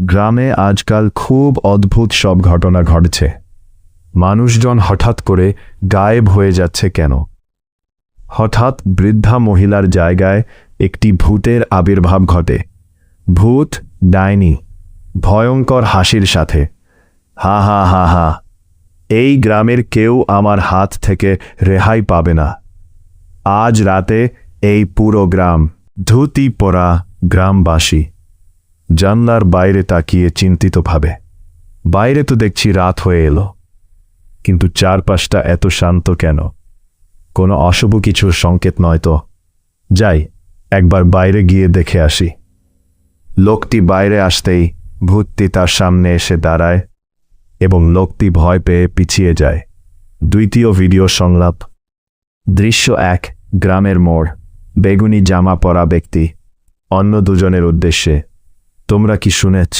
গ্রামে আজকাল খুব অদ্ভুত সব ঘটনা ঘটছে। মানুষজন হঠাৎ করে গায়েব হয়ে যাচ্ছে কেন? হঠাৎ বৃদ্ধা মহিলার জায়গায় একটি ভূতের আবির্ভাব ঘটে। ভূত, ডাইনি, ভয়ঙ্কর হাসির সাথে হা হা হা হা। এই গ্রামের কেউ আমার হাত থেকে রেহাই পাবে না। আজ রাতে এই পুরো গ্রাম ধুতি পরা গ্রামবাসী জানলার বাইরে তাকিয়ে চিন্তিতভাবে। বাইরে তো দেখছি রাত হয়ে এলো, কিন্তু চারপাশটা এত শান্ত কেন? কোনো অশুভ কিছুর সংকেত নয় তো? যাই, একবার বাইরে গিয়ে দেখে আসি। লোকটি বাইরে আসতেই ভূতটি তার সামনে এসে দাঁড়ায় এবং লোকটি ভয় পেয়ে পিছিয়ে যায়। দ্বিতীয় ভিডিও সংলাপ। দৃশ্য 1, গ্রামের মোড়। বেগুনি জামা পরা ব্যক্তি অন্য দুজনের উদ্দেশ্যে, তোমরা কি শুনেছ?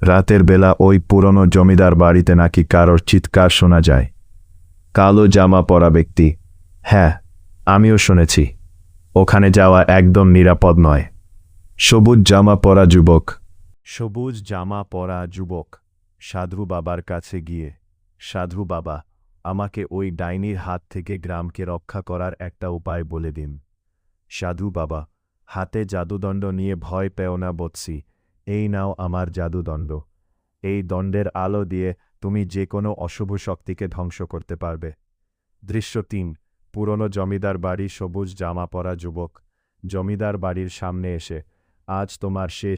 রাতের বেলা ওই পুরনো জমিদার বাড়িতে নাকি কারোর চিৎকার শোনা যায়। কালো জামা পরা ব্যক্তি, হ্যাঁ, আমিও শুনেছি। ওখানে যাওয়া একদম নিরাপদ নয়। সবুজ জামা পরা যুবক। সবুজ জামা পরা যুবক সাধু বাবার কাছে গিয়ে, সাধু বাবা, আমাকে ওই ডাইনির হাত থেকে গ্রামকে রক্ষা করার একটা উপায় বলে দিন। সাধু বাবা, হাতে জাদুদণ্ড নিয়ে ভয় পেও না বৎসি, এই নাও আমার জাদুদণ্ড। এই দণ্ডের আলো দিয়ে তুমি যে কোনো অশুভ শক্তিকে ধ্বংস করতে পারবে। দৃশ্য 3, পুরনো জমিদার বাড়ি। সবুজ জামা পরা যুবক জমিদার বাড়ির সামনে এসে, আজ তোমার শেষ